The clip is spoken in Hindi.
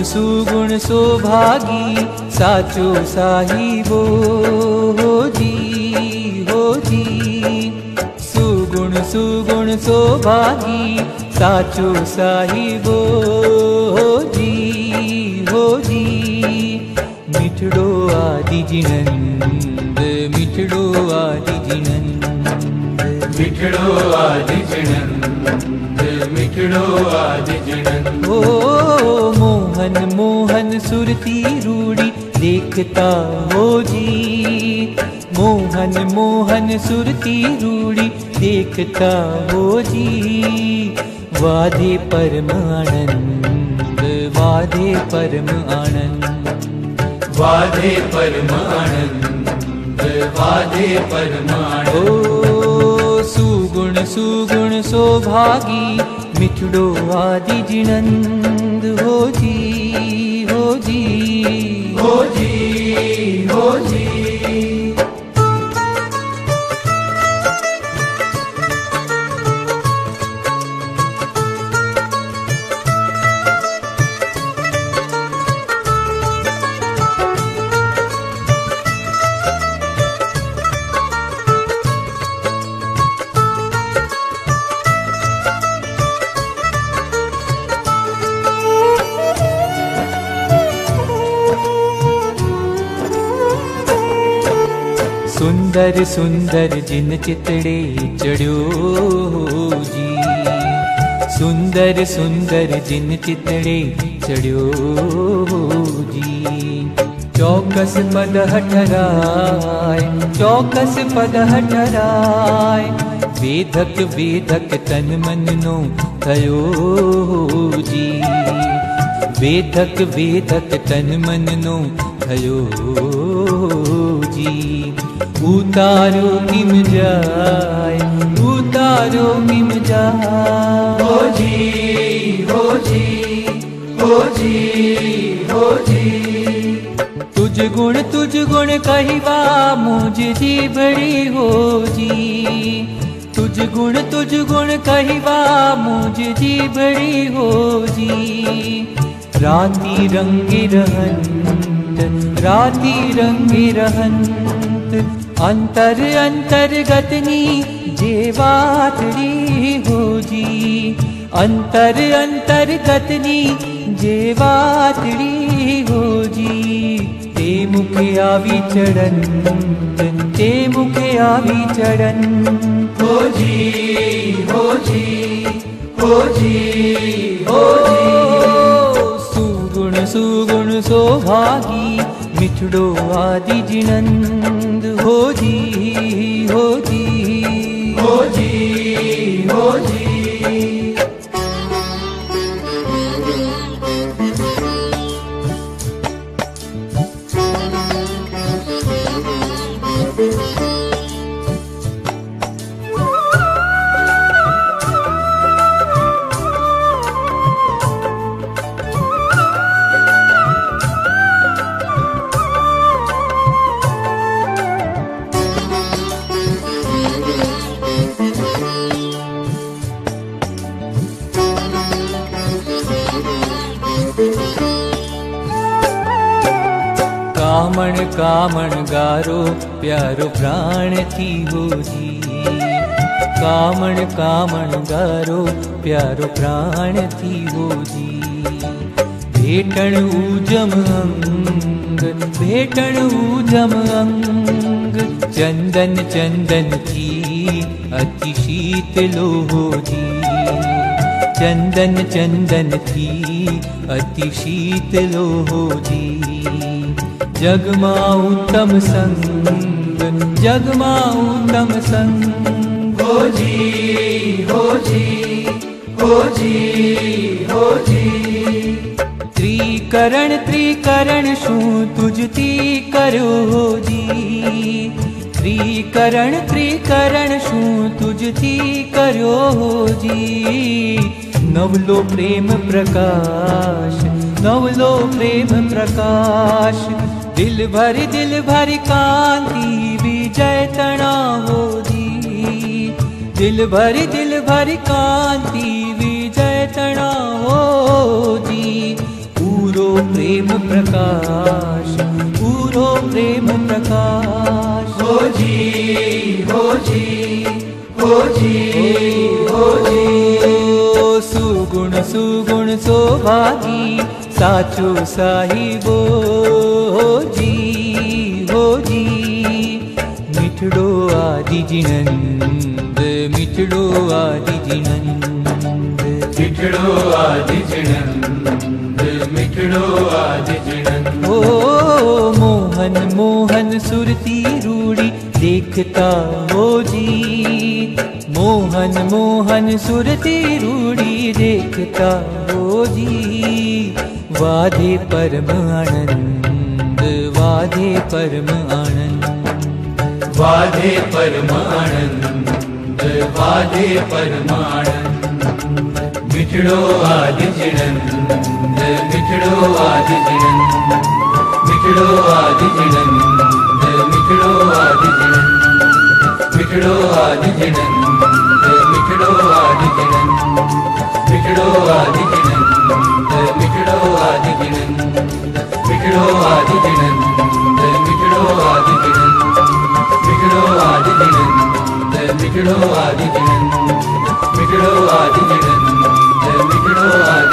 सुगुण सोभागी साचो साहिबो हो जी सुगुण सोभागी साचो साहिबो हो जी मिठड़ो आदि जिनंद मिठड़ो आदि जिनंद मिठड़ो आदि जिनंद मिठड़ो आदि जिनंद ओ मोहन मोहन सुरती रूड़ी देखता हो जी मोहन मोहन सुरती रूड़ी देखता हो जी वादे परम आनंद वादे परम आनंद वादे परम आनंद वादे परम आनंद ओ सुगुण सुगुण सोभागी मिठड़ो आदि जिनंद हो जी हो जी हो जी हो जी। सुंदर सुंदर जिन चितड़े चढ़्यो जी सुंदर सुंदर जिन चितड़े चढ़्यो जी चौकस पद हठराय चौकस पद हठराय वेदक वेदक तन मन नो थयो जी वेदक वेदक तन मन नो थयो जी उतारो किम जाय उतारो किम जाय हो जी हो जी हो जी हो जी तुझ गुण कहिबा मुझ जी बड़ी हो जी तुझ गुण कहिबा मुझ जी बड़ी हो जी राती रंगी रहंत राती रंगी रहंत अंतर अंतर्गतनी जेवातड़ी हो जी अंतर अंतर्गतनी जेवातड़ी हो जी ते मुखे आवी चढ़न ते मुखे आवी चढ़न हो जी हो जी हो जी हो जी सुगुण सुगुण सोभागी मिठड़ो आदि जिनंद हो जी हो जी हो जी हो जी। कामण कामण गारो प्यारो प्राण थी हो जी कामण कामण गारो प्यारो प्राण थी हो जी भेटण ऊजम अंग चंदन चंदन थी अति शीतलो हो जी चंदन चंदन थी अति शीतलो हो जी जगमा उत्तम संग जगमा उत्तम संग हो जी हो जी हो जी हो जी त्रिकरण त्रिकरण शू तुझती करो हो जी त्रिकरण त्रिकरण शू तुझती करो हो जी नवलो प्रेम प्रकाश नवलो प्रेम प्रकाश दिल भरी कांति विजय तना हो जी दिल भरी कांति विजय तना हो जी पूरो प्रेम प्रकाश, पूरो प्रेम प्रकाश। हो जी, हो जी, हो जी, हो जी। सुगुण सुगुण सोभागी साचो साहिबो। हो जी, हो जी। मिठड़ो आदि जिनंद, मिठड़ो आदि जिनंद, मिठड़ो आदि जिनंद, मिठड़ो आदि जिनंद। ओ मोहन मोहन सुरती रूड़ी देखता हो जी। मोहन मोहन सुरती रूड़ी देखता हो जी। वाधे परम आनंद, वाधे परम आनंद, वाधे परम आनंद, वाधे परम आनंद। मिठड़ो आदि जिनंद, मिठड़ो आदि जिनंद, मिठड़ो आदि जिनंद, मिठड़ो आदि जिनंद, मिठड़ो आदि जिनंद, मिठड़ो आदि जिनंद, मिठड़ो आदि जिनंद, मिठड़ो आदि जिनंद, मिठड़ो आदि जिनंद, मिठड़ो आदि जिनंद, मिठड़ो आदि जिनंद, मिठड़ो आदि जिनंद, मिठड़ो आदि जिनंद, मिठड़ो आदि